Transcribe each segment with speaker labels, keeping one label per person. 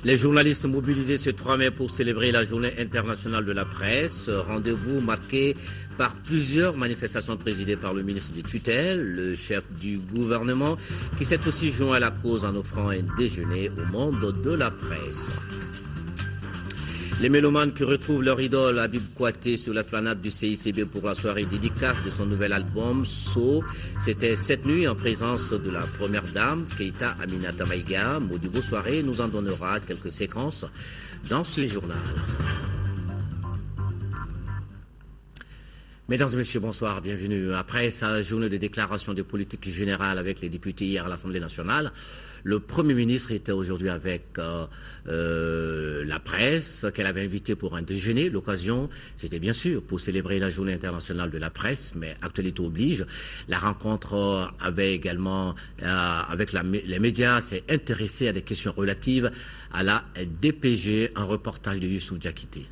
Speaker 1: Les journalistes mobilisés ce 3 mai pour célébrer la journée internationale de la presse. Rendez-vous marqué par plusieurs manifestations présidées par le ministre du tutelle, le chef du gouvernement, qui s'est aussi joint à la cause en offrant un déjeuner au monde de la presse. Les mélomanes qui retrouvent leur idole Habib Kouyaté sur l'esplanade du CICB pour la soirée dédicace de son nouvel album So. C'était cette nuit en présence de la première dame, Keïta Aminata Maïga. Modibo Soirée nous en donnera quelques séquences dans ce journal. Mesdames et messieurs, bonsoir, bienvenue. Après sa journée de déclaration de politique générale avec les députés hier à l'Assemblée nationale, le Premier ministre était aujourd'hui avec la presse qu'elle avait invitée pour un déjeuner. L'occasion, c'était bien sûr pour célébrer la journée internationale de la presse, mais actualité oblige. La rencontre avait également, avec les médias, s'est intéressée à des questions relatives à la DPG, un reportage de Youssouf Diakité.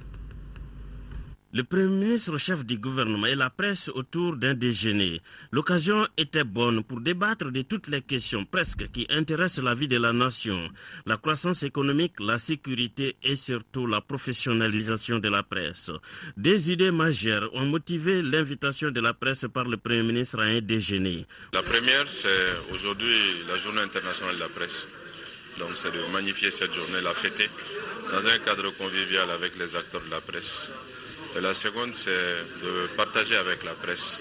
Speaker 2: Le Premier ministre, chef du gouvernement et la presse autour d'un déjeuner. L'occasion était bonne pour débattre de toutes les questions presque qui intéressent la vie de la nation. La croissance économique, la sécurité et surtout la professionnalisation de la presse. Des idées majeures ont motivé l'invitation de la presse par le Premier ministre à un déjeuner.
Speaker 3: La première, c'est aujourd'hui la journée internationale de la presse. Donc c'est de magnifier cette journée, la fêter dans un cadre convivial avec les acteurs de la presse. Et la seconde, c'est de partager avec la presse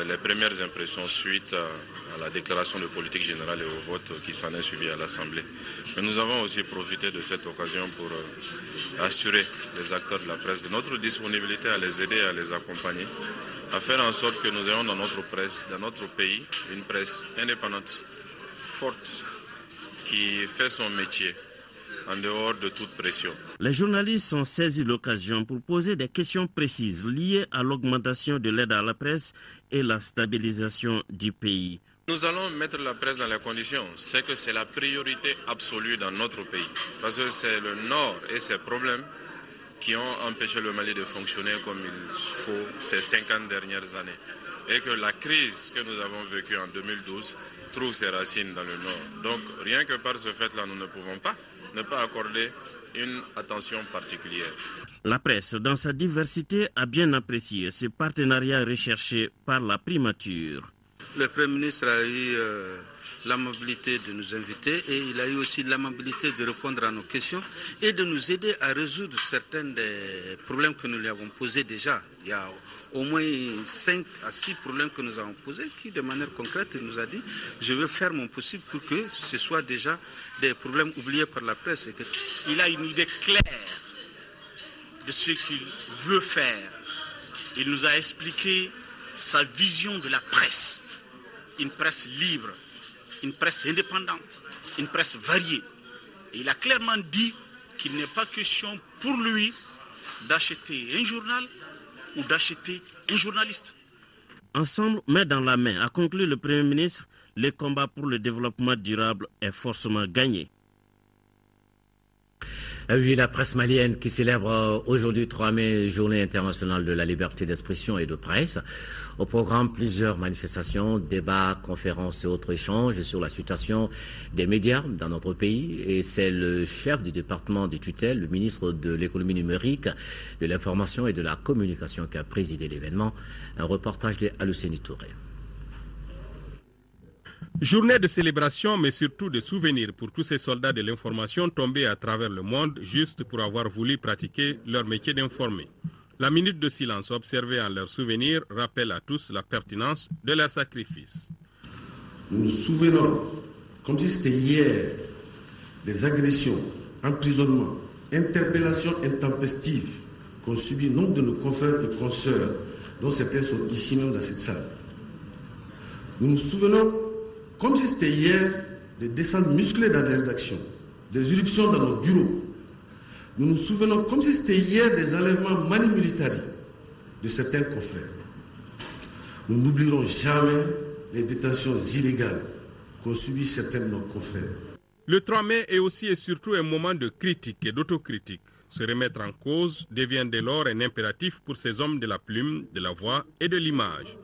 Speaker 3: les premières impressions suite à la déclaration de politique générale et au vote qui s'en est suivi à l'Assemblée. Mais nous avons aussi profité de cette occasion pour assurer les acteurs de la presse de notre disponibilité à les aider, à les accompagner, à faire en sorte que nous ayons dans notre presse, dans notre pays, une presse indépendante, forte, qui fait son métier en dehors de toute pression.
Speaker 2: Les journalistes ont saisi l'occasion pour poser des questions précises liées à l'augmentation de l'aide à la presse et la stabilisation du pays.
Speaker 3: Nous allons mettre la presse dans les conditions. C'est que c'est la priorité absolue dans notre pays. Parce que c'est le Nord et ses problèmes qui ont empêché le Mali de fonctionner comme il faut ces 50 dernières années. Et que la crise que nous avons vécue en 2012 trouve ses racines dans le Nord. Donc rien que par ce fait-là, nous ne pouvons pas ne pas accorder une attention particulière.
Speaker 2: La presse, dans sa diversité, a bien apprécié ce partenariat recherché par la primature.
Speaker 4: Le Premier ministre a eu l'amabilité de nous inviter et il a eu aussi l'amabilité de répondre à nos questions et de nous aider à résoudre certains des problèmes que nous lui avons posés déjà. Il y a au moins 5 à 6 problèmes que nous avons posés qui, de manière concrète, nous a dit « je vais faire mon possible pour que ce soit déjà des problèmes oubliés par la presse. »
Speaker 5: Il a une idée claire de ce qu'il veut faire. Il nous a expliqué sa vision de la presse. Une presse libre, une presse indépendante, une presse variée. Et il a clairement dit qu'il n'est pas question pour lui d'acheter un journal ou d'acheter un journaliste.
Speaker 2: Ensemble, main dans la main, a conclu le Premier ministre, le combat pour le développement durable est forcément gagné.
Speaker 1: Oui, la presse malienne qui célèbre aujourd'hui 3 mai, journée internationale de la liberté d'expression et de presse. Au programme, plusieurs manifestations, débats, conférences et autres échanges sur la situation des médias dans notre pays. Et c'est le chef du département des tutelles, le ministre de l'économie numérique, de l'information et de la communication qui a présidé l'événement. Un reportage de Aluseni Touré.
Speaker 6: Journée de célébration, mais surtout de souvenirs pour tous ces soldats de l'information tombés à travers le monde juste pour avoir voulu pratiquer leur métier d'informer. La minute de silence observée en leur souvenir rappelle à tous la pertinence de leur sacrifice.
Speaker 7: Nous nous souvenons, comme si c'était hier, des agressions, emprisonnements, interpellations intempestives qu'ont subi nombre de nos confrères et consoeurs, dont certains sont ici même dans cette salle. Nous nous souvenons, comme si c'était hier, des descentes musclées dans les rédactions, des irruptions dans nos bureaux. Nous nous souvenons, comme si c'était hier, des enlèvements mani militari de certains confrères. Nous n'oublierons jamais les détentions illégales qu'ont subies certains de nos confrères.
Speaker 6: Le 3 mai est aussi et surtout un moment de critique et d'autocritique. Se remettre en cause devient dès lors un impératif pour ces hommes de la plume, de la voix et de l'image.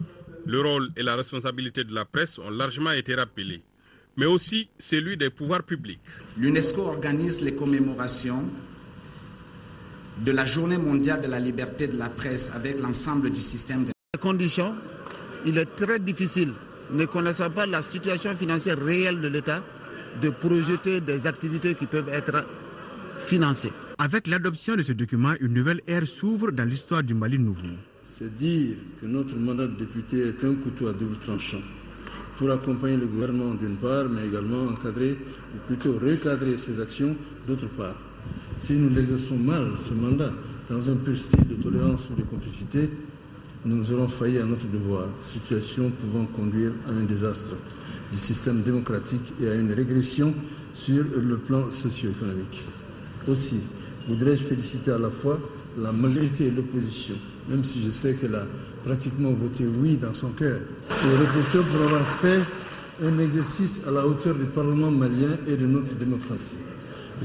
Speaker 6: Le rôle et la responsabilité de la presse ont largement été rappelés. mais aussi celui des pouvoirs publics.
Speaker 8: L'UNESCO organise les commémorations de la Journée mondiale de la liberté de la presse avec l'ensemble du système.
Speaker 9: Les conditions, il est très difficile, ne connaissant pas la situation financière réelle de l'État, de projeter des activités qui peuvent être financées.
Speaker 10: Avec l'adoption de ce document, une nouvelle ère s'ouvre dans l'histoire du Mali nouveau.
Speaker 11: C'est dire que notre mandat de député est un couteau à double tranchant pour accompagner le gouvernement d'une part, mais également encadrer, ou plutôt recadrer ses actions d'autre part. Si nous l'exerçons mal, ce mandat, dans un pur style de tolérance ou de complicité, nous aurons failli à notre devoir, situation pouvant conduire à un désastre du système démocratique et à une régression sur le plan socio-économique. Aussi, voudrais-je féliciter à la fois la majorité et l'opposition, même si je sais qu'elle a pratiquement voté oui dans son cœur, et l'opposition pour avoir fait un exercice à la hauteur du Parlement malien et de notre démocratie.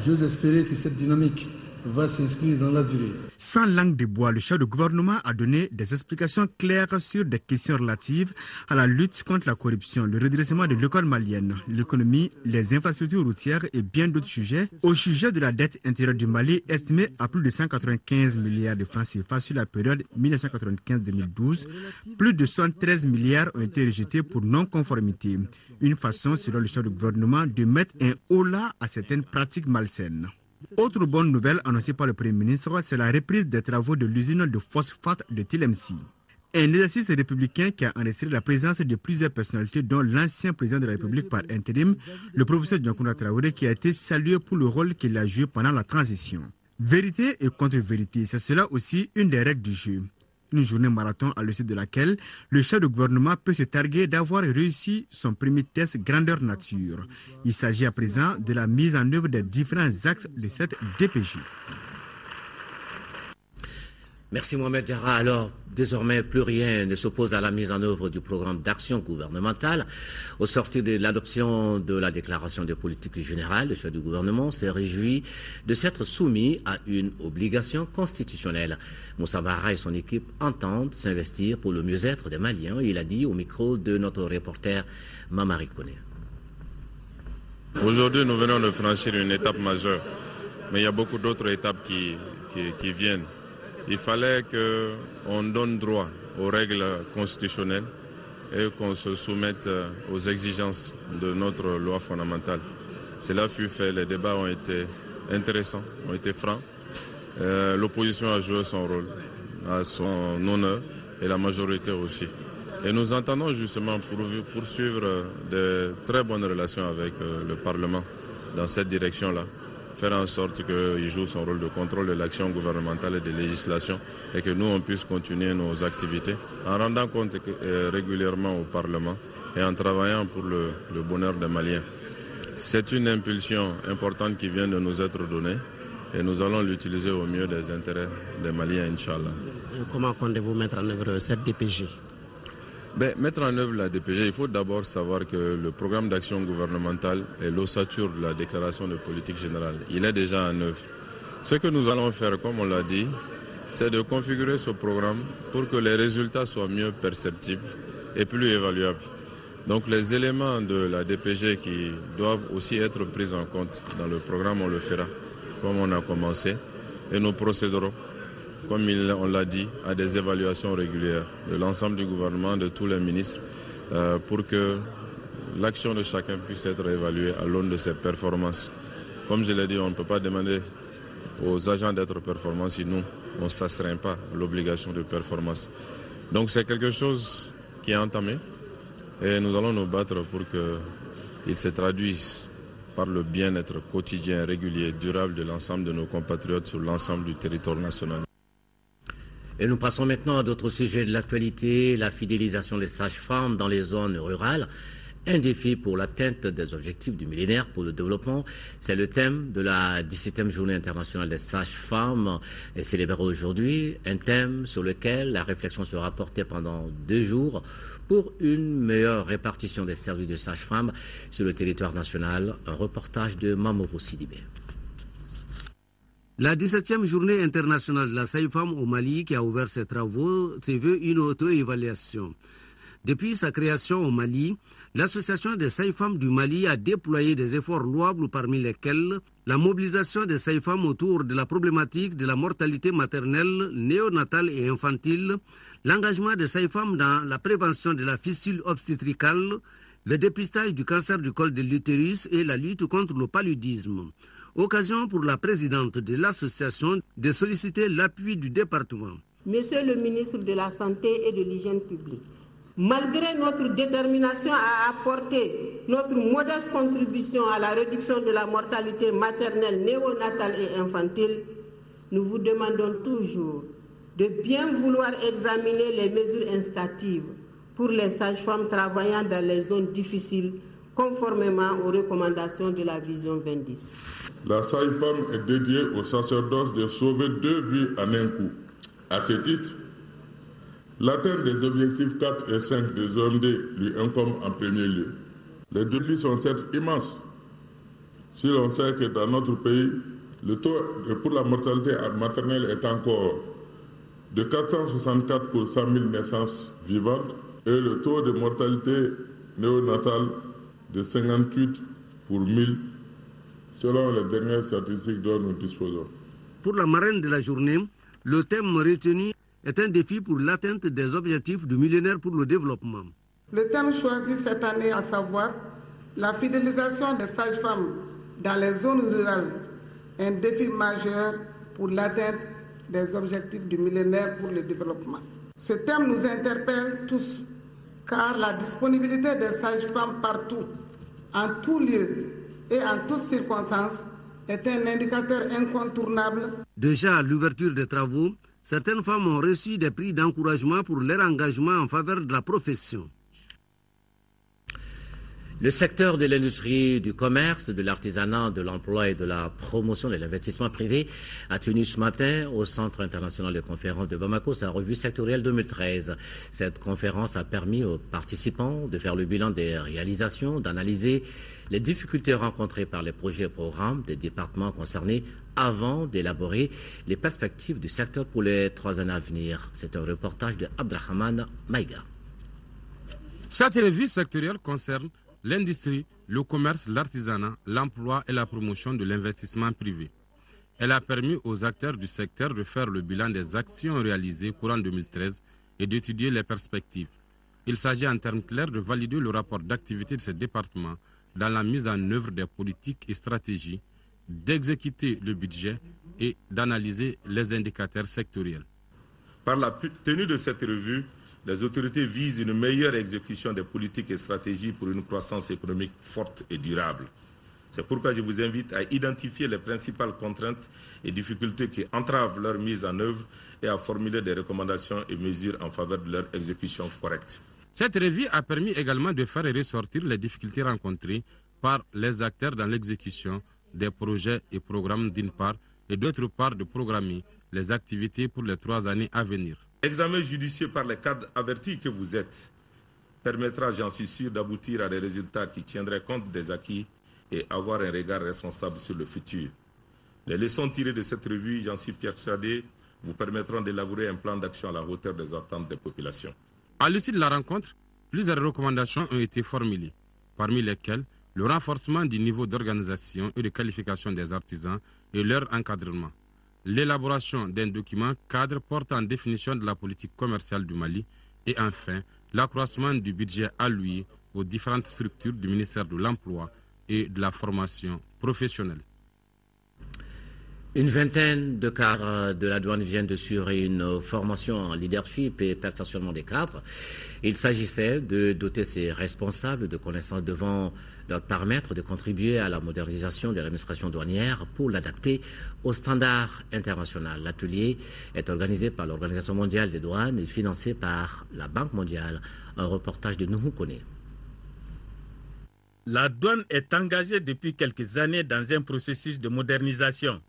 Speaker 11: J'ose espérer que cette dynamique va s'inscrire dans la durée.
Speaker 10: Sans langue de bois, le chef du gouvernement a donné des explications claires sur des questions relatives à la lutte contre la corruption, le redressement de l'école malienne, l'économie, les infrastructures routières et bien d'autres sujets. Au sujet de la dette intérieure du Mali, estimée à plus de 195 milliards de francs CFA sur la période 1995-2012, plus de 73 milliards ont été rejetés pour non-conformité. Une façon, selon le chef du gouvernement, de mettre un holà à certaines pratiques malsaines. Autre bonne nouvelle annoncée par le Premier ministre, c'est la reprise des travaux de l'usine de phosphate de Tilemsi. Un exercice républicain qui a enregistré la présence de plusieurs personnalités, dont l'ancien président de la République par intérim, le professeur Diankounda Traoré, qui a été salué pour le rôle qu'il a joué pendant la transition. Vérité et contre-vérité, c'est cela aussi une des règles du jeu. Une journée marathon à l'issue de laquelle le chef de gouvernement peut se targuer d'avoir réussi son premier test grandeur nature. Il s'agit à présent de la mise en œuvre des différents axes de cette DPG.
Speaker 1: Merci Mohamed Diarra. Alors, désormais, plus rien ne s'oppose à la mise en œuvre du programme d'action gouvernementale. Au sortir de l'adoption de la déclaration de politique générale, le chef du gouvernement s'est réjoui de s'être soumis à une obligation constitutionnelle. Moussa Mara et son équipe entendent s'investir pour le mieux-être des Maliens. Il a dit au micro de notre reporter Mamari Kone.
Speaker 3: Aujourd'hui, nous venons de franchir une étape majeure, mais il y a beaucoup d'autres étapes qui viennent. Il fallait qu'on donne droit aux règles constitutionnelles et qu'on se soumette aux exigences de notre loi fondamentale. Cela fut fait, les débats ont été intéressants, ont été francs. L'opposition a joué son rôle, à son honneur, et la majorité aussi. Et nous entendons justement poursuivre de très bonnes relations avec le Parlement dans cette direction-là. Faire en sorte qu'il joue son rôle de contrôle de l'action gouvernementale et de législation et que nous, on puisse continuer nos activités en rendant compte régulièrement au Parlement et en travaillant pour le bonheur des Maliens. C'est une impulsion importante qui vient de nous être donnée et nous allons l'utiliser au mieux des intérêts des Maliens, Inch'Allah.
Speaker 9: Comment comptez-vous mettre en œuvre cette DPG ?
Speaker 3: Mettre en œuvre la DPG, il faut d'abord savoir que le programme d'action gouvernementale est l'ossature de la déclaration de politique générale. Il est déjà en œuvre. Ce que nous allons faire, comme on l'a dit, c'est de configurer ce programme pour que les résultats soient mieux perceptibles et plus évaluables. Donc les éléments de la DPG qui doivent aussi être pris en compte dans le programme, on le fera comme on a commencé et nous procéderons, comme on l'a dit, à des évaluations régulières de l'ensemble du gouvernement, de tous les ministres, pour que l'action de chacun puisse être évaluée à l'aune de ses performances. Comme je l'ai dit, on ne peut pas demander aux agents d'être performants si nous, on ne s'astreint pas à l'obligation de performance. Donc c'est quelque chose qui est entamé et nous allons nous battre pour qu'il se traduise par le bien-être quotidien, régulier, durable de l'ensemble de nos compatriotes sur l'ensemble du territoire national.
Speaker 1: Et nous passons maintenant à d'autres sujets de l'actualité, la fidélisation des sages-femmes dans les zones rurales. Un défi pour l'atteinte des objectifs du millénaire pour le développement. C'est le thème de la 17e journée internationale des sages-femmes célébrée aujourd'hui. Un thème sur lequel la réflexion sera portée pendant 2 jours pour une meilleure répartition des services de sages-femmes sur le territoire national. Un reportage de Mamoru Sidibé.
Speaker 12: La 17e journée internationale de la sage-femme au Mali qui a ouvert ses travaux se veut une auto-évaluation Depuis sa création au Mali, l'association des sages-femmes du Mali a déployé des efforts louables parmi lesquels la mobilisation des sages-femmes autour de la problématique de la mortalité maternelle, néonatale et infantile, l'engagement des sages-femmes dans la prévention de la fistule obstétricale, le dépistage du cancer du col de l'utérus et la lutte contre le paludisme. Occasion pour la présidente de l'association de solliciter l'appui du département.
Speaker 13: Monsieur le ministre de la Santé et de l'Hygiène publique, malgré notre détermination à apporter notre modeste contribution à la réduction de la mortalité maternelle, néonatale et infantile, nous vous demandons toujours de bien vouloir examiner les mesures incitatives pour les sages-femmes travaillant dans les zones difficiles, conformément aux recommandations de la Vision 2010.
Speaker 14: La sage-femme est dédiée au sacerdoce de sauver 2 vies en un coup. À ce titre, l'atteinte des objectifs 4 et 5 des OMD lui incombe en premier lieu. Les défis sont certes immenses. Si l'on sait que dans notre pays, le taux pour la mortalité maternelle est encore de 464 pour 100 000 naissances vivantes et le taux de mortalité néonatale de 58 pour 1000 selon les dernières statistiques dont nous disposons.
Speaker 12: Pour la marraine de la journée, le thème retenu est un défi pour l'atteinte des objectifs du millénaire pour le développement.
Speaker 15: Le thème choisi cette année, à savoir la fidélisation des sages-femmes dans les zones rurales, est un défi majeur pour l'atteinte des objectifs du millénaire pour le développement. Ce thème nous interpelle tous, car la disponibilité des sages-femmes partout, en tout lieu et en toutes circonstances, est un indicateur incontournable.
Speaker 12: Déjà à l'ouverture des travaux, certaines femmes ont reçu des prix d'encouragement pour leur engagement en faveur de la profession.
Speaker 1: Le secteur de l'industrie, du commerce, de l'artisanat, de l'emploi et de la promotion de l'investissement privé a tenu ce matin au Centre international de conférences de Bamako sa revue sectorielle 2013. Cette conférence a permis aux participants de faire le bilan des réalisations, d'analyser les difficultés rencontrées par les projets et programmes des départements concernés avant d'élaborer les perspectives du secteur pour les 3 années à venir. C'est un reportage de Abdrahman Maïga.
Speaker 16: Cette revue sectorielle concerne l'industrie, le commerce, l'artisanat, l'emploi et la promotion de l'investissement privé. Elle a permis aux acteurs du secteur de faire le bilan des actions réalisées courant 2013 et d'étudier les perspectives. Il s'agit en termes clairs de valider le rapport d'activité de ce département dans la mise en œuvre des politiques et stratégies, d'exécuter le budget et d'analyser les indicateurs sectoriels.
Speaker 17: Par la tenue de cette revue, les autorités visent une meilleure exécution des politiques et stratégies pour une croissance économique forte et durable. C'est pourquoi je vous invite à identifier les principales contraintes et difficultés qui entravent leur mise en œuvre et à formuler des recommandations et mesures en faveur de leur exécution correcte.
Speaker 16: Cette revue a permis également de faire ressortir les difficultés rencontrées par les acteurs dans l'exécution des projets et programmes d'une part et d'autre part de programmer les activités pour les 3 années à venir.
Speaker 17: L'examen judicieux par les cadres avertis que vous êtes permettra, j'en suis sûr, d'aboutir à des résultats qui tiendraient compte des acquis et avoir un regard responsable sur le futur. Les leçons tirées de cette revue, j'en suis persuadé, vous permettront d'élaborer un plan d'action à la hauteur des attentes des populations.
Speaker 16: À l'issue de la rencontre, plusieurs recommandations ont été formulées, parmi lesquelles le renforcement du niveau d'organisation et de qualification des artisans et leur encadrement, l'élaboration d'un document cadre portant définition de la politique commerciale du Mali et enfin l'accroissement du budget alloué aux différentes structures du ministère de l'Emploi et de la formation professionnelle.
Speaker 1: Une vingtaine de cadres de la douane viennent de suivre une formation en leadership et perfectionnement des cadres. Il s'agissait de doter ces responsables de connaissances devant leur permettre de contribuer à la modernisation de l'administration douanière pour l'adapter aux standards internationaux. L'atelier est organisé par l'Organisation mondiale des douanes et financé par la Banque mondiale. Un reportage de Nuhu Kone.
Speaker 18: La douane est engagée depuis quelques années dans un processus de modernisation.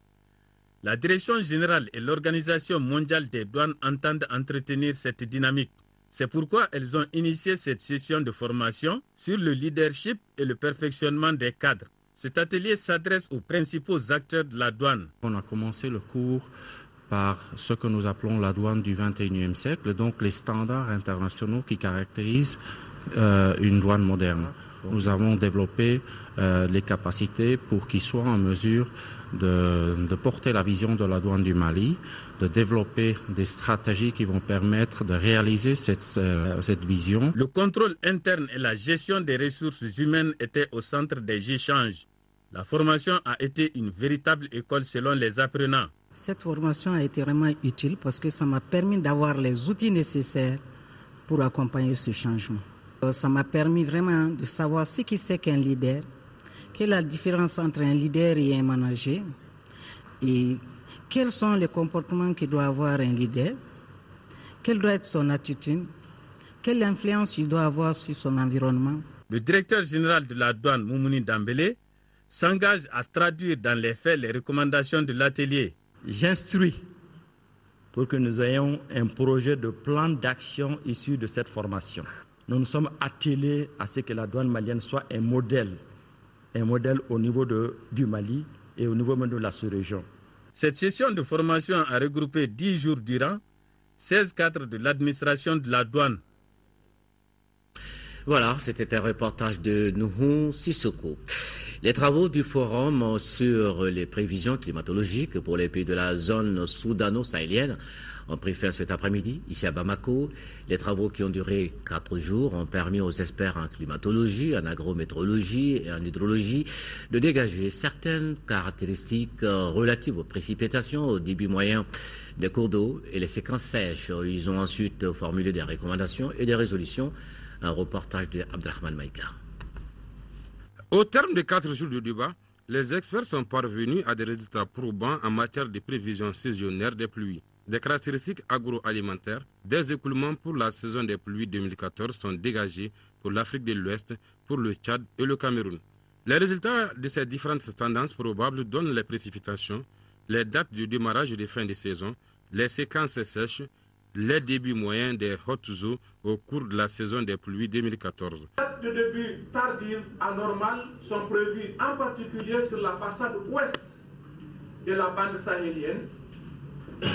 Speaker 18: La Direction générale et l'Organisation mondiale des douanes entendent entretenir cette dynamique. C'est pourquoi elles ont initié cette session de formation sur le leadership et le perfectionnement des cadres. Cet atelier s'adresse aux principaux acteurs de la douane.
Speaker 19: On a commencé le cours par ce que nous appelons la douane du 21e siècle, donc les standards internationaux qui caractérisent une douane moderne. Nous avons développé les capacités pour qu'ils soient en mesure de porter la vision de la douane du Mali, de développer des stratégies qui vont permettre de réaliser cette vision.
Speaker 18: Le contrôle interne et la gestion des ressources humaines étaient au centre des échanges. La formation a été une véritable école selon les apprenants.
Speaker 20: Cette formation a été vraiment utile parce que ça m'a permis d'avoir les outils nécessaires pour accompagner ce changement. Ça m'a permis vraiment de savoir ce que c'est qu'un leader, quelle est la différence entre un leader et un manager, et quels sont les comportements que doit avoir un leader, quelle doit être son attitude, quelle influence il doit avoir sur son environnement.
Speaker 18: Le directeur général de la douane, Moumouni Dambélé, s'engage à traduire dans les faits les recommandations de l'atelier.
Speaker 21: J'instruis pour que nous ayons un projet de plan d'action issu de cette formation. Nous nous sommes attelés à ce que la douane malienne soit un modèle au niveau du Mali et au niveau même de la sous-région.
Speaker 18: Cette session de formation a regroupé 10 jours durant 16 cadres de l'administration de la douane.
Speaker 1: Voilà, c'était un reportage de Nuhun Sissoko. Les travaux du forum sur les prévisions climatologiques pour les pays de la zone soudano-sahélienne ont pris fin cet après-midi, ici à Bamako. Les travaux qui ont duré 4 jours ont permis aux experts en climatologie, en agrométéorologie et en hydrologie de dégager certaines caractéristiques relatives aux précipitations, au débit moyen des cours d'eau et les séquences sèches. Ils ont ensuite formulé des recommandations et des résolutions. Un reportage de Abdrahman Maïka.
Speaker 16: Au terme de 4 jours de débat, les experts sont parvenus à des résultats probants en matière de prévision saisonnière des pluies. Des caractéristiques agroalimentaires, des écoulements pour la saison des pluies 2014 sont dégagés pour l'Afrique de l'Ouest, pour le Tchad et le Cameroun. Les résultats de ces différentes tendances probables donnent les précipitations, les dates du démarrage et de fin de saison, les séquences sèches, les débits moyens des hautes eaux au cours de la saison des pluies 2014.
Speaker 22: Les dates de début tardives anormales sont prévues en particulier sur la façade ouest de la bande sahélienne,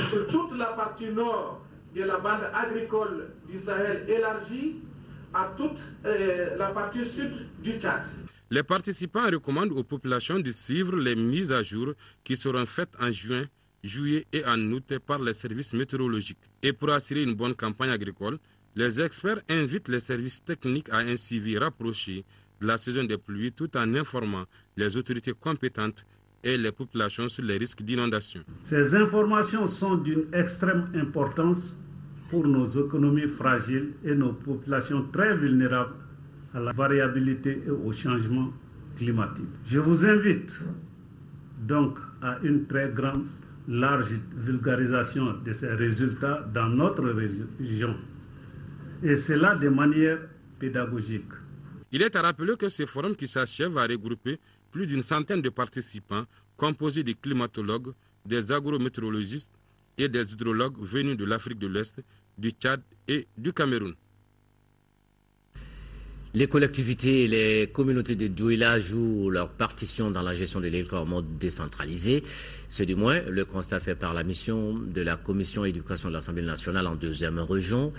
Speaker 22: sur toute la partie nord de la bande agricole du Sahel élargie à toute la partie sud du Tchad.
Speaker 16: Les participants recommandent aux populations de suivre les mises à jour qui seront faites en juin, juillet et en août par les services météorologiques. Et pour assurer une bonne campagne agricole, les experts invitent les services techniques à un suivi rapproché de la saison des pluies tout en informant les autorités compétentes et les populations sur les risques d'inondation.
Speaker 23: Ces informations sont d'une extrême importance pour nos économies fragiles et nos populations très vulnérables à la variabilité et au changement climatique. Je vous invite donc à une très large vulgarisation de ces résultats dans notre région, et cela de manière pédagogique.
Speaker 16: Il est à rappeler que ce forum qui s'achève va regrouper plus d'une centaine de participants composés de climatologues, des agrométéorologistes et des hydrologues venus de l'Afrique de l'Est, du Tchad et du Cameroun.
Speaker 1: Les collectivités et les communautés de Douala jouent leur partition dans la gestion de l'école en mode décentralisé. C'est du moins le constat fait par la mission de la Commission éducation de l'Assemblée nationale en 2e région.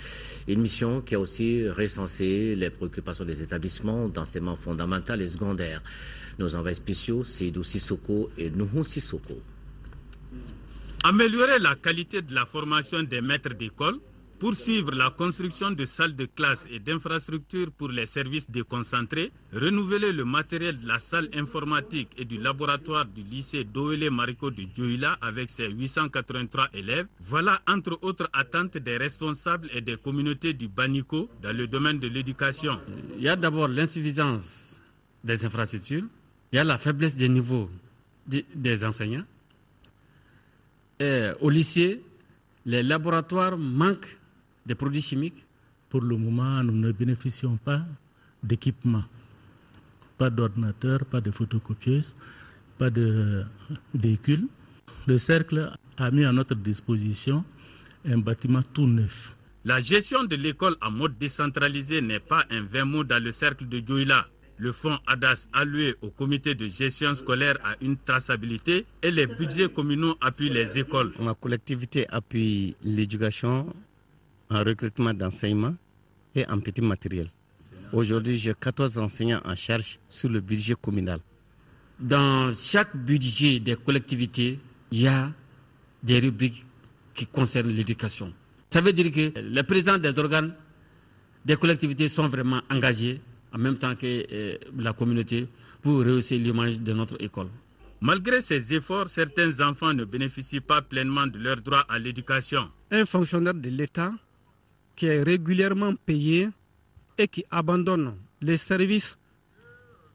Speaker 1: Une mission qui a aussi recensé les préoccupations des établissements d'enseignement fondamental et secondaire. Nos envoyés spéciaux, Seydou Sissoko et Nuhun Sissoko.
Speaker 18: Améliorer la qualité de la formation des maîtres d'école, poursuivre la construction de salles de classe et d'infrastructures pour les services déconcentrés, renouveler le matériel de la salle informatique et du laboratoire du lycée Doélé Mariko de Douala avec ses 883 élèves, voilà entre autres attentes des responsables et des communautés du Baniko dans le domaine de l'éducation.
Speaker 24: Il y a d'abord l'insuffisance des infrastructures, il y a la faiblesse des niveaux des enseignants. Et au lycée, les laboratoires manquent des produits chimiques.
Speaker 25: Pour le moment, nous ne bénéficions pas d'équipement. Pas d'ordinateur, pas de photocopieuses, pas de véhicules. Le cercle a mis à notre disposition un bâtiment tout neuf.
Speaker 18: La gestion de l'école en mode décentralisé n'est pas un vain mot dans le cercle de Douala. Le fonds ADAS alloué au comité de gestion scolaire a une traçabilité et les budgets communaux appuient les écoles.
Speaker 2: Ma collectivité appuie l'éducation en recrutement d'enseignants et en petit matériel. Aujourd'hui, j'ai 14 enseignants en charge sur le budget communal.
Speaker 24: Dans chaque budget des collectivités, il y a des rubriques qui concernent l'éducation. Ça veut dire que les présidents des organes des collectivités sont vraiment engagés en même temps que la communauté pour rehausser l'image de notre école.
Speaker 18: Malgré ces efforts, certains enfants ne bénéficient pas pleinement de leur droit à l'éducation.
Speaker 4: Un fonctionnaire de l'État qui est régulièrement payé et qui abandonne les services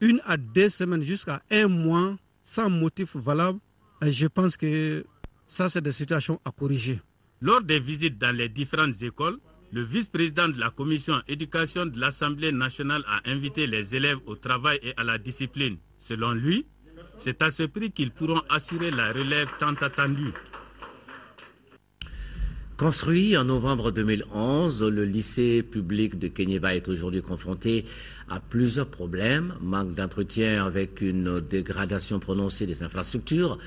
Speaker 4: 1 à 2 semaines jusqu'à 1 mois sans motif valable, je pense que ça, c'est des situations à corriger.
Speaker 18: Lors des visites dans les différentes écoles, le vice-président de la commission éducation de l'Assemblée nationale a invité les élèves au travail et à la discipline. Selon lui, c'est à ce prix qu'ils pourront assurer la relève tant attendue.
Speaker 1: Construit en novembre 2011, le lycée public de Kéniéba est aujourd'hui confronté à plusieurs problèmes. Manque d'entretien avec une dégradation prononcée des infrastructures,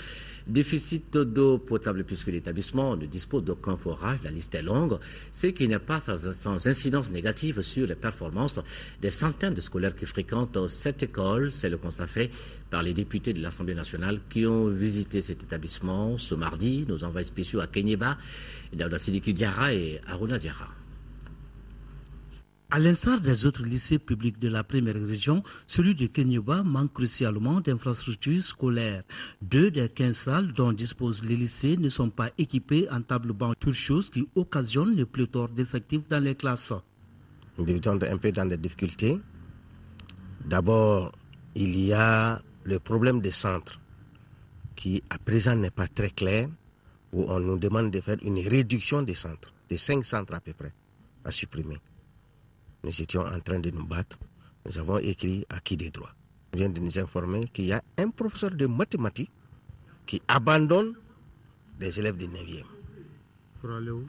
Speaker 1: déficit d'eau potable puisque l'établissement ne dispose d'aucun forage, la liste est longue, ce qui n'est pas sans incidence négative sur les performances des centaines de scolaires qui fréquentent cette école. C'est le constat fait par les députés de l'Assemblée nationale qui ont visité cet établissement ce mardi. Nos envoyés spéciaux à Kéniéba, Daouda Sidiki Diarra et Aruna Diarra.
Speaker 5: À l'instar des autres lycées publics de la première région, celui de Kéniéba manque crucialement d'infrastructures scolaires. 2 des 15 salles dont disposent les lycées ne sont pas équipées en table-banc, toute chose qui occasionne le pléthore d'effectifs dans les classes.
Speaker 6: Nous débutons un peu dans des difficultés. D'abord, il y a le problème des centres qui à présent n'est pas très clair, où on nous demande de faire une réduction des centres, de 5 centres à peu près, à supprimer. Nous étions en train de nous battre. Nous avons écrit à qui des droits. On vient de nous informer qu'il y a un professeur de mathématiques qui abandonne des élèves de 9e.
Speaker 4: Pour aller où?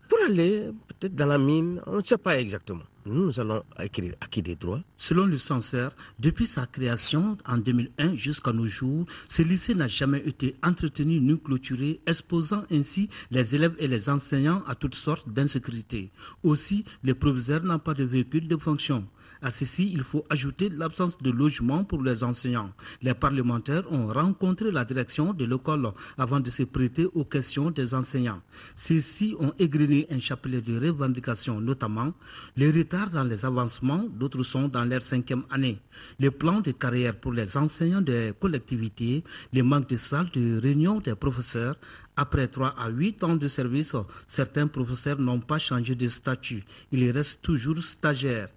Speaker 6: Pour aller peut-être dans la mine, on ne sait pas exactement. Nous allons écrire à qui des droits.
Speaker 5: Selon le censeur, depuis sa création en 2001 jusqu'à nos jours, ce lycée n'a jamais été entretenu ni clôturé, exposant ainsi les élèves et les enseignants à toutes sortes d'insécurité. Aussi, les professeurs n'ont pas de véhicule de fonction. À ceci, il faut ajouter l'absence de logement pour les enseignants. Les parlementaires ont rencontré la direction de l'école avant de se prêter aux questions des enseignants. Ceux-ci ont égrené un chapelet de revendications, notamment les retards dans les avancements, d'autres sont dans leur 5e année. Les plans de carrière pour les enseignants des collectivités, les manques de salles de réunion des professeurs. Après 3 à 8 ans de service, certains professeurs n'ont pas changé de statut. Ils restent toujours stagiaires.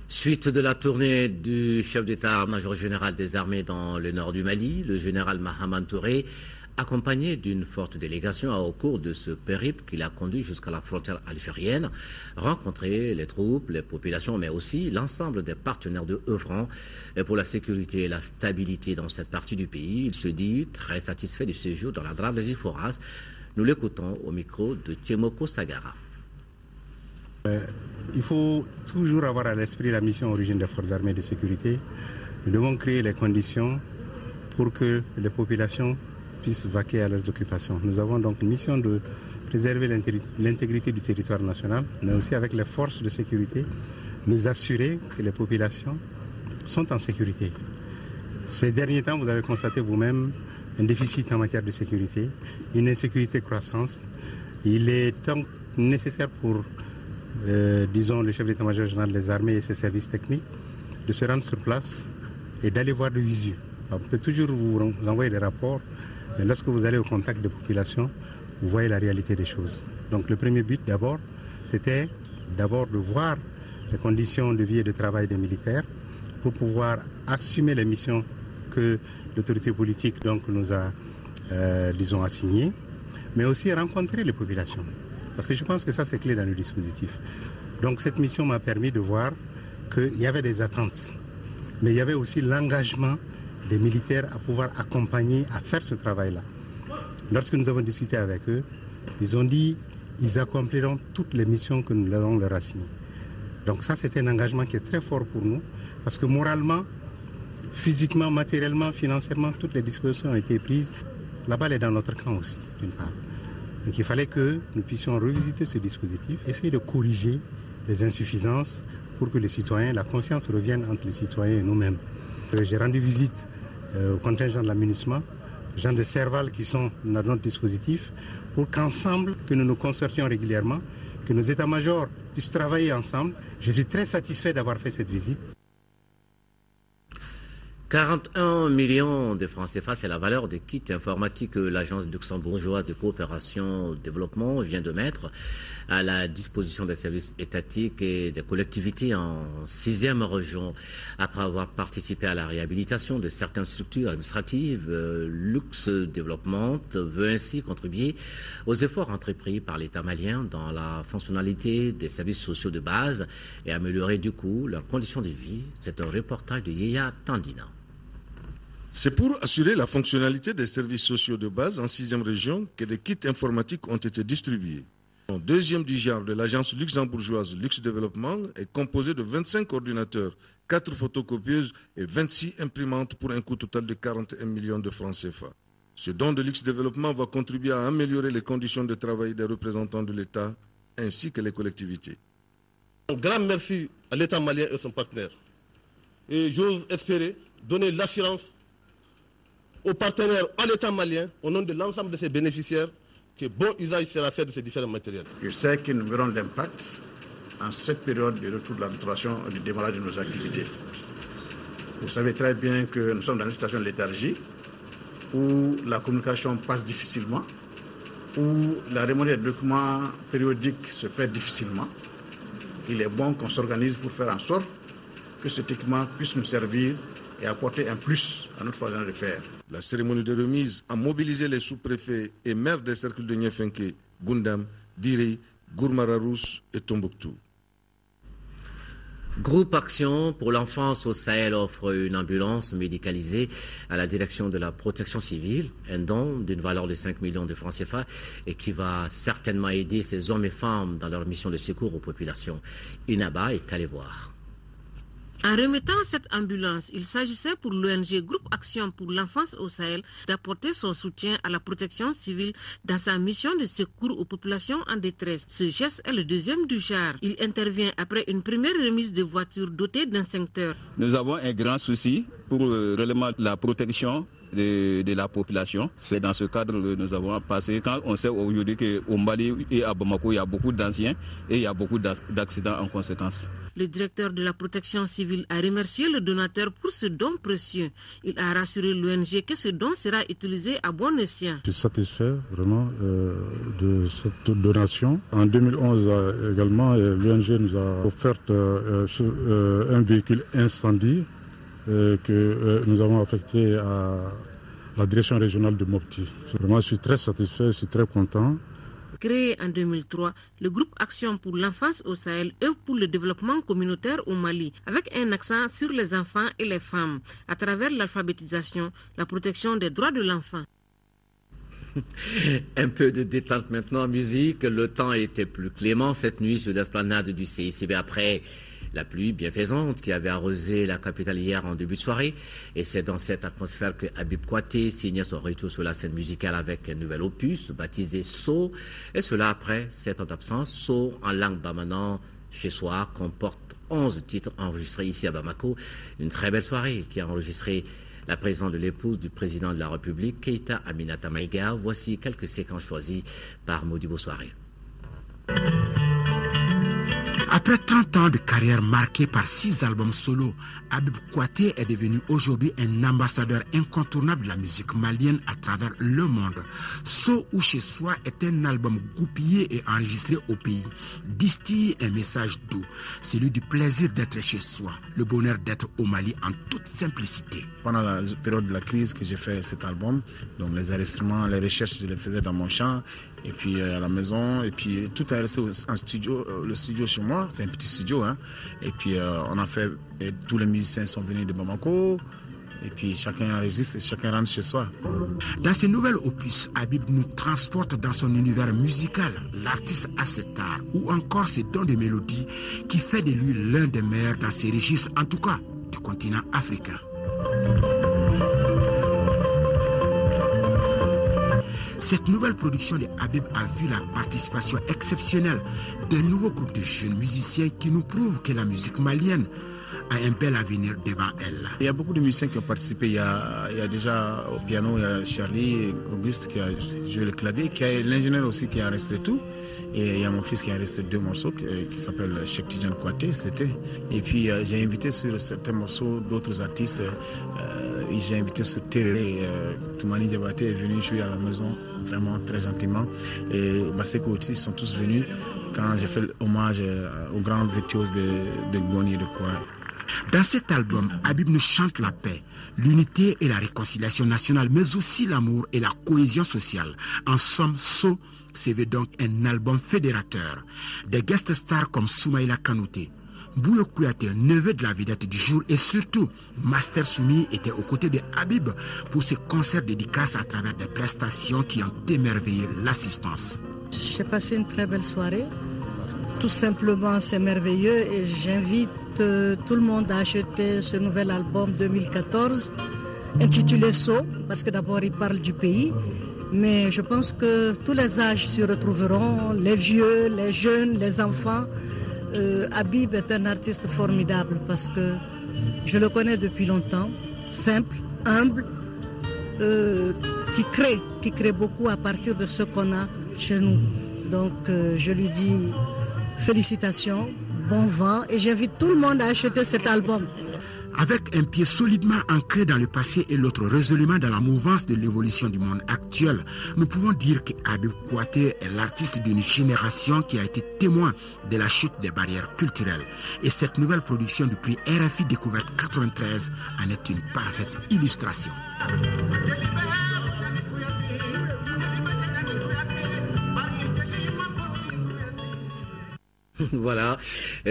Speaker 1: Suite de la tournée du chef d'état-major général des armées dans le nord du Mali, le général Mahaman Touré, accompagné d'une forte délégation, a au cours de ce périple qui l'a conduit jusqu'à la frontière algérienne, rencontré les troupes, les populations, mais aussi l'ensemble des partenaires de œuvrant pour la sécurité et la stabilité dans cette partie du pays. Il se dit très satisfait du séjour dans la Drave des Iforas. Nous l'écoutons au micro de Tchemoko Sagara.
Speaker 7: Il faut toujours avoir à l'esprit la mission origine des forces armées de sécurité. Nous devons créer les conditions pour que les populations puissent vaquer à leurs occupations. Nous avons donc une mission de préserver l'intégrité du territoire national, mais aussi avec les forces de sécurité, nous assurer que les populations sont en sécurité. Ces derniers temps, vous avez constaté vous-même un déficit en matière de sécurité, une insécurité croissante. Il est donc nécessaire pour disons, le chef d'état-major général des armées et ses services techniques, de se rendre sur place et d'aller voir de visu. On peut toujours vous envoyer des rapports, mais lorsque vous allez au contact des populations, vous voyez la réalité des choses. Donc le premier but d'abord, c'était d'abord de voir les conditions de vie et de travail des militaires pour pouvoir assumer les missions que l'autorité politique donc, nous a, disons, assignées, mais aussi rencontrer les populations. Parce que je pense que ça, c'est clé dans le dispositif. Donc cette mission m'a permis de voir qu'il y avait des attentes. Mais il y avait aussi l'engagement des militaires à pouvoir accompagner, à faire ce travail-là. Lorsque nous avons discuté avec eux, ils ont dit qu'ils accompliront toutes les missions que nous allons leur assigner. Donc ça, c'est un engagement qui est très fort pour nous, parce que moralement, physiquement, matériellement, financièrement, toutes les dispositions ont été prises. La balle est dans notre camp aussi, d'une part. Donc il fallait que nous puissions revisiter ce dispositif, essayer de corriger les insuffisances pour que les citoyens, la conscience revienne entre les citoyens et nous-mêmes. J'ai rendu visite au contingent de l'aménagement, gens de Serval qui sont dans notre dispositif, pour qu'ensemble, que nous nous concertions régulièrement, que nos états-majors puissent travailler ensemble. Je suis très satisfait d'avoir fait cette visite.
Speaker 1: 41 millions de francs CFA, c'est la valeur des kits informatiques que l'agence luxembourgeoise de coopération au développement vient de mettre à la disposition des services étatiques et des collectivités en 6e région. Après avoir participé à la réhabilitation de certaines structures administratives, Lux Développement veut ainsi contribuer aux efforts entrepris par l'État malien dans la fonctionnalité des services sociaux de base et améliorer du coup leurs conditions de vie. C'est un reportage de Yaya Tandina.
Speaker 3: C'est pour assurer la fonctionnalité des services sociaux de base en 6e région que des kits informatiques ont été distribués. Le deuxième du genre de l'agence luxembourgeoise Lux Développement est composé de 25 ordinateurs, 4 photocopieuses et 26 imprimantes pour un coût total de 41 millions de francs CFA. Ce don de Lux Développement va contribuer à améliorer les conditions de travail des représentants de l'État ainsi que les collectivités.
Speaker 8: Un grand merci à l'État malien et son partenaire. Et j'ose espérer donner l'assurance aux partenaires à l'État malien, au nom de l'ensemble de ses bénéficiaires, que bon usage sera fait de ces différents matériels.
Speaker 9: Je sais que nous verrons l'impact en cette période de retour de la restauration et du démarrage de nos activités. Vous savez très bien que nous sommes dans une situation de léthargie où la communication passe difficilement, où la remontée des documents périodiques se fait difficilement. Il est bon qu'on s'organise pour faire en sorte que cet équipement puisse nous servir et apporter un plus à notre façon de faire.
Speaker 3: La cérémonie de remise a mobilisé les sous-préfets et maires des cercles de Niefenke, Gundam, Diri, Gourmararous et Tombouctou.
Speaker 1: Groupe Action pour l'enfance au Sahel offre une ambulance médicalisée à la direction de la protection civile, un don d'une valeur de 5 millions de francs CFA et qui va certainement aider ces hommes et femmes dans leur mission de secours aux populations. Inaba est allé voir.
Speaker 10: En remettant cette ambulance, il s'agissait pour l'ONG Groupe Action pour l'enfance au Sahel d'apporter son soutien à la protection civile dans sa mission de secours aux populations en détresse. Ce geste est le deuxième du genre. Il intervient après une première remise de voitures dotées d'instincteurs.
Speaker 11: Nous avons un grand souci pour réellement la protection de la population. C'est dans ce cadre que nous avons passé. Quand on sait aujourd'hui qu'au Mali et à Bamako, il y a beaucoup d'anciens et il y a beaucoup d'accidents en conséquence.
Speaker 10: Le directeur de la protection civile a remercié le donateur pour ce don précieux. Il a rassuré l'ONG que ce don sera utilisé à bon escient.
Speaker 26: Je suis satisfait vraiment de cette donation. En 2011 également, l'ONG nous a offert un véhicule incendie que nous avons affecté à la direction régionale de Mopti. Vraiment, je suis très satisfait, je suis très content.
Speaker 10: Créé en 2003, le groupe Action pour l'enfance au Sahel œuvre pour le développement communautaire au Mali, avec un accent sur les enfants et les femmes, à travers l'alphabétisation, la protection des droits de l'enfant.
Speaker 1: Un peu de détente maintenant en musique. Le temps était plus clément cette nuit sur l'esplanade du CICB après la pluie bienfaisante qui avait arrosé la capitale hier en début de soirée. Et c'est dans cette atmosphère que Habib Kouaté signait son retour sur la scène musicale avec un nouvel opus baptisé So. Et cela après 7 ans d'absence. So en langue bamanan chez soi comporte 11 titres enregistrés ici à Bamako. Une très belle soirée qui a enregistré la présence de l'épouse du président de la République, Keïta Aminata Maïga. Voici quelques séquences choisies par Modibo Soirée.
Speaker 27: Après 30 ans de carrière marquée par 6 albums solo, Habib Kouaté est devenu aujourd'hui un ambassadeur incontournable de la musique malienne à travers le monde. So ou chez soi est un album goupillé et enregistré au pays. Distille un message doux, celui du plaisir d'être chez soi, le bonheur d'être au Mali en toute simplicité.
Speaker 9: Pendant la période de la crise que j'ai fait cet album, donc les enregistrements, les recherches, je les faisais dans mon champ, et puis à la maison, et puis tout est resté en studio, le studio chez moi, c'est un petit studio, hein. Et puis on a fait, et tous les musiciens sont venus de Bamako, et puis chacun enregistre et chacun rentre chez soi.
Speaker 27: Dans ce nouvel opus, Habib nous transporte dans son univers musical, l'artiste a cet art ou encore ses dons de mélodie qui fait de lui l'un des meilleurs dans ses registres, en tout cas du continent africain. Cette nouvelle production de Habib a vu la participation exceptionnelle d'un nouveau groupe de jeunes musiciens qui nous prouvent que la musique malienne a un bel avenir devant elle.
Speaker 9: Il y a beaucoup de musiciens qui ont participé. Il y a déjà au piano, il y a Charlie et Auguste qui a joué le clavier, qui a l'ingénieur aussi qui a enregistré tout. Et il y a mon fils qui a enregistré 2 morceaux qui s'appellent Cheikh Tidiane Kouaté, c'était. Et puis j'ai invité sur certains morceaux d'autres artistes. J'ai invité sur Tereré. Toumani Diabaté est venu jouer à la maison, vraiment très gentiment. Et Maseko aussi sont tous venus quand j'ai fait hommage aux grands virtuoses de Gboni et de Kora.
Speaker 27: Dans cet album, Habib nous chante la paix, l'unité et la réconciliation nationale, mais aussi l'amour et la cohésion sociale. En somme, So se veut donc un album fédérateur. Des guest stars comme Soumaïla Kanouté, Bouyo Kouyaté, neveu de la vedette du jour, et surtout Master Soumi était aux côtés de Habib pour ce concert dédicace à travers des prestations qui ont émerveillé l'assistance.
Speaker 12: J'ai passé une très belle soirée. Tout simplement, c'est merveilleux et j'invite tout le monde à acheter ce nouvel album 2014 intitulé So, parce que d'abord il parle du pays, mais je pense que tous les âges s'y retrouveront, les vieux, les jeunes, les enfants. Habib est un artiste formidable parce que je le connais depuis longtemps, simple, humble, qui crée beaucoup à partir de ce qu'on a chez nous. Donc je lui dis félicitations, bon vent et j'invite tout le monde à acheter cet album.
Speaker 27: Avec un pied solidement ancré dans le passé et l'autre résolument dans la mouvance de l'évolution du monde actuel, nous pouvons dire que Habib Kouyaté est l'artiste d'une génération qui a été témoin de la chute des barrières culturelles. Et cette nouvelle production du prix RFI Découverte 93 en est une parfaite illustration.
Speaker 1: Voilà,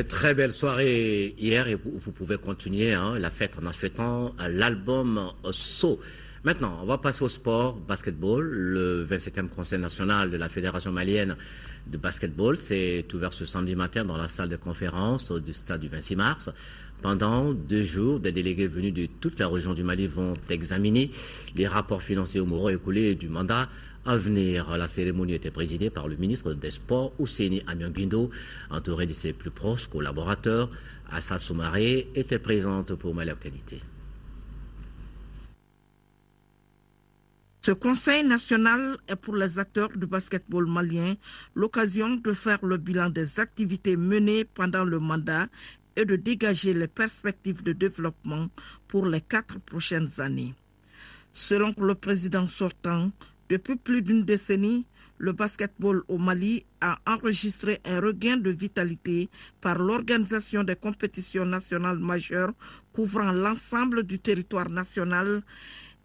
Speaker 1: très belle soirée hier et vous pouvez continuer la fête en achetant l'album So. Maintenant, on va passer au sport, basketball. Le 27e conseil national de la Fédération malienne de basketball s'est ouvert ce samedi matin dans la salle de conférence du stade du 26 mars. Pendant 2 jours, des délégués venus de toute la région du Mali vont examiner les rapports financiers au moraux écoulés du mandat à venir. La cérémonie était présidée par le ministre des Sports, Ousseini Amianguindo, entouré de ses plus proches collaborateurs. Assa Soumaré était présente pour Mali Actualité.
Speaker 13: Ce conseil national est pour les acteurs du basketball malien l'occasion de faire le bilan des activités menées pendant le mandat et de dégager les perspectives de développement pour les 4 prochaines années. Selon le président sortant, depuis plus d'une décennie, le basketball au Mali a enregistré un regain de vitalité par l'organisation des compétitions nationales majeures couvrant l'ensemble du territoire national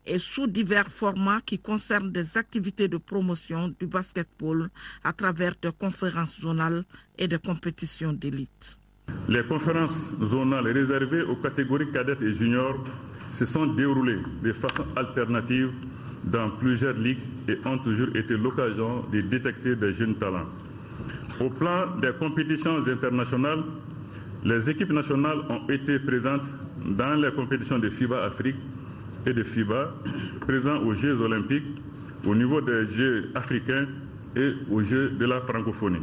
Speaker 13: et sous divers formats qui concernent des activités de promotion du basketball à travers des conférences zonales et des compétitions d'élite.
Speaker 14: Les conférences zonales réservées aux catégories cadettes et juniors se sont déroulées de façon alternative dans plusieurs ligues et ont toujours été l'occasion de détecter des jeunes talents. Au plan des compétitions internationales, les équipes nationales ont été présentes dans les compétitions de FIBA Afrique et de FIBA, présents aux Jeux olympiques, au niveau des Jeux africains et aux Jeux de la francophonie.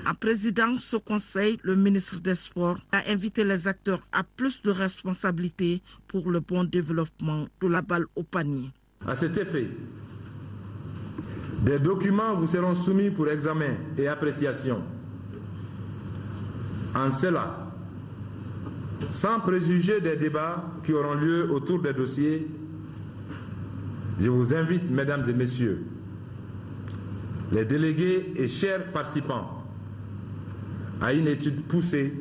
Speaker 13: En présidant ce conseil, le ministre des Sports a invité les acteurs à plus de responsabilités pour le bon développement de la balle au panier.
Speaker 15: À cet effet, des documents vous seront soumis pour examen et appréciation. En cela, sans préjuger des débats qui auront lieu autour des dossiers, je vous invite, mesdames et messieurs, les délégués et chers participants, à une étude poussée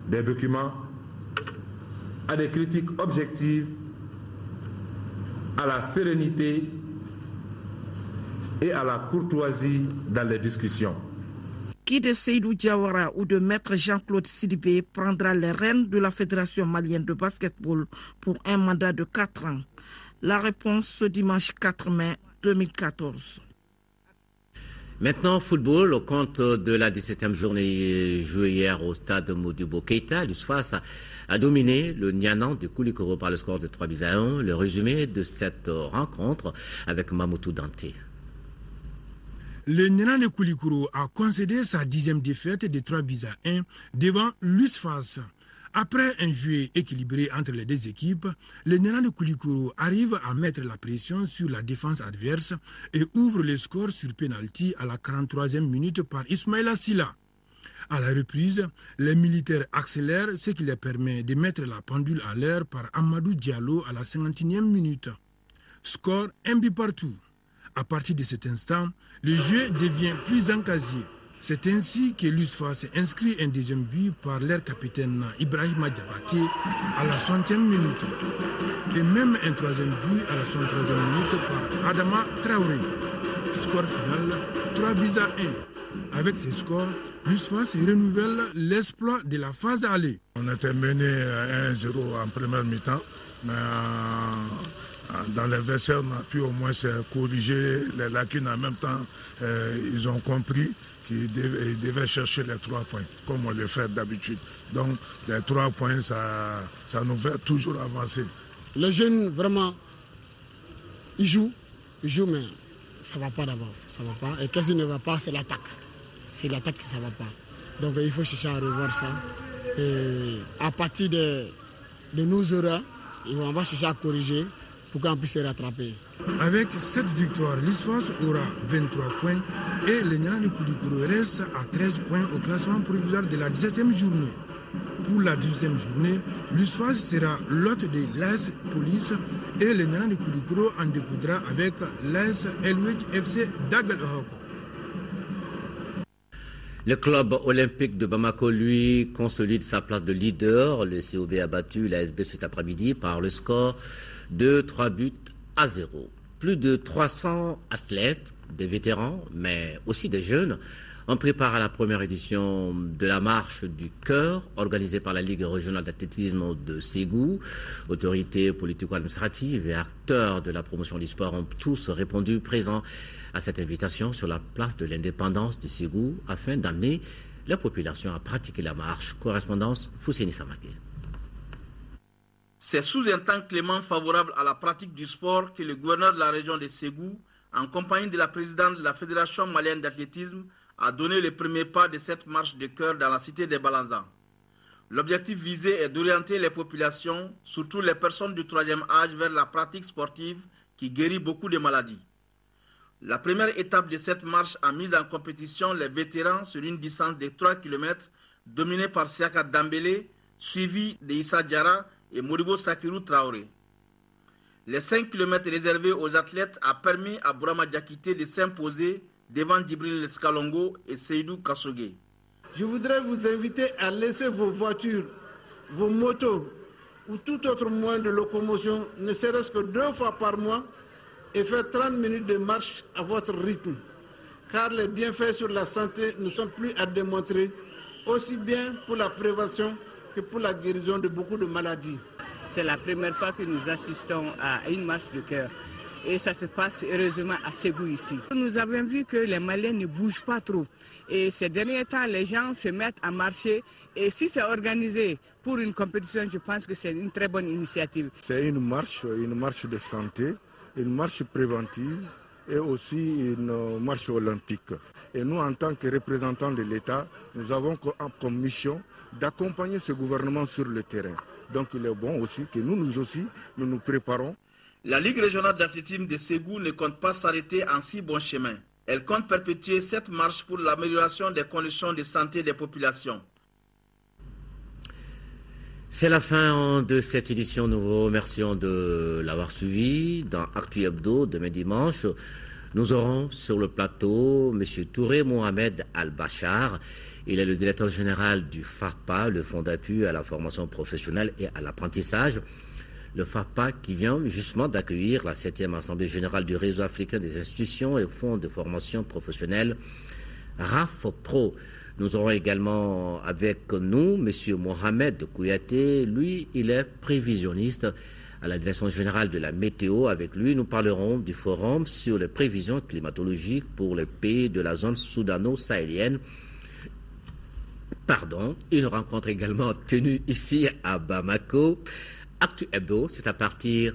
Speaker 15: des documents, à des critiques objectives, à la sérénité et à la courtoisie dans les discussions.
Speaker 13: Qui de Seydou Diawara ou de Maître Jean-Claude Sidibé prendra les rênes de la Fédération malienne de basketball pour un mandat de 4 ans? La réponse ce dimanche 4 mai 2014.
Speaker 1: Maintenant, football, au compte de la 17e journée jouée hier au stade Modibo Keïta, l'USFAS a dominé le Nianan de Koulikoro par le score de 3-1. Le résumé de cette rencontre avec Mamoutou Danté.
Speaker 16: Le Nianan de Koulikoro a concédé sa 10e défaite de 3-1 devant l'USFAS. Après un jeu équilibré entre les deux équipes, le Nianan de Koulikoro arrive à mettre la pression sur la défense adverse et ouvre le score sur pénalty à la 43e minute par Ismaïla Silla. À la reprise, les militaires accélèrent, ce qui les permet de mettre la pendule à l'heure par Amadou Diallo à la 51e minute. Score 1 but partout. À partir de cet instant, le jeu devient plus encasé. C'est ainsi que l'USFAS inscrit un deuxième but par leur capitaine Ibrahima Diabaté à la 60e minute. Et même un troisième but à la 63e minute par Adama Traoré. Score final 3-1. Avec ces scores, l'USFAS renouvelle l'exploit de la phase aller.
Speaker 17: On était mené 1-0 en première mi-temps, mais dans les vestiaires, on a pu au moins corriger les lacunes. En même temps, ils ont compris qu'ils devaient chercher les 3 points, comme on le fait d'habitude. Donc, les 3 points, ça nous fait toujours avancer.
Speaker 19: Les jeunes, vraiment, ils jouent, mais ça ne va pas d'abord. Ça va pas. Et qu'est-ce qui ne va pas, c'est l'attaque. C'est l'attaque qui ne va pas. Donc, il faut chercher à revoir ça. Et à partir de nos erreurs, on va chercher à corriger pour qu'on puisse se rattraper.
Speaker 16: Avec cette victoire, l'USFAS aura 23 points et le Nianan de Koulikoro reste à 13 points au classement provisoire de la 17e journée. Pour la 12e journée, l'USFAS sera l'hôte de l'AS Police et le Nianan de Koulikoro en découdra avec l'AS Elwich FC d'Aguelhok.
Speaker 1: Le club olympique de Bamako, lui, consolide sa place de leader. Le COB a battu l'ASB cet après-midi par le score de 3-0. Plus de 300 athlètes, des vétérans, mais aussi des jeunes, ont préparé à la première édition de la marche du cœur organisée par la Ligue régionale d'athlétisme de Ségou. Autorités politico-administratives et acteurs de la promotion du sport ont tous répondu présents à cette invitation sur la place de l'indépendance de Ségou afin d'amener la population à pratiquer la marche. Correspondance Fousseni Samaké.
Speaker 20: C'est sous un temps clément favorable à la pratique du sport que le gouverneur de la région de Ségou, en compagnie de la présidente de la Fédération malienne d'athlétisme, a donné le premier pas de cette marche de cœur dans la cité des Balanzans. L'objectif visé est d'orienter les populations, surtout les personnes du 3e âge, vers la pratique sportive qui guérit beaucoup de maladies. La première étape de cette marche a mis en compétition les vétérans sur une distance de 3 km, dominée par Siaka Dambélé, suivi de Issa Diarra et Modibo Sakirou Traoré. Les 5 km réservés aux athlètes a permis à Bourama Diakité de s'imposer devant Djibril Escalongo et Seydou Kassogué.
Speaker 21: Je voudrais vous inviter à laisser vos voitures, vos motos ou tout autre moyen de locomotion, ne serait-ce que 2 fois par mois, et faire 30 minutes de marche à votre rythme. Car les bienfaits sur la santé ne sont plus à démontrer, aussi bien pour la prévention que pour la guérison de beaucoup de maladies.
Speaker 22: C'est la première fois que nous assistons à une marche de cœur. Et ça se passe heureusement à Ségou ici. Nous avons vu que les Maliens ne bougent pas trop. Et ces derniers temps, les gens se mettent à marcher. Et si c'est organisé pour une compétition, je pense que c'est une très bonne initiative.
Speaker 17: C'est une marche de santé, une marche préventive et aussi une marche olympique. Et nous, en tant que représentants de l'État, nous avons comme mission d'accompagner ce gouvernement sur le terrain. Donc il est bon aussi que nous nous préparons.
Speaker 20: La Ligue régionale d'athlétisme de Ségou ne compte pas s'arrêter en si bon chemin. Elle compte perpétuer cette marche pour l'amélioration des conditions de santé des populations.
Speaker 1: C'est la fin de cette édition. Nous vous remercions de l'avoir suivi. Dans Actu Hebdo, demain dimanche, nous aurons sur le plateau M. Touré Mohamed Al-Bachar. Il est le directeur général du FAPA, le Fonds d'appui à la formation professionnelle et à l'apprentissage. Le FAPA qui vient justement d'accueillir la 7e Assemblée générale du réseau africain des institutions et fonds de formation professionnelle, RAFPRO. Nous aurons également avec nous M. Mohamed Kouyaté. Lui, il est prévisionniste à la Direction générale de la météo. Avec lui, nous parlerons du forum sur les prévisions climatologiques pour les pays de la zone soudano-sahélienne. Une rencontre également tenue ici à Bamako. Actu Hebdo, c'est à partir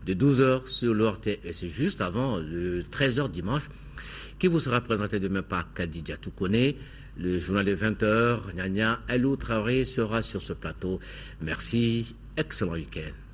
Speaker 1: de 12h sur l'ORT et c'est juste avant le 13h dimanche qui vous sera présenté demain par Kadidja Toukone. Le journal de 20h, Nyanya Elou Traoré sera sur ce plateau. Merci, excellent week-end.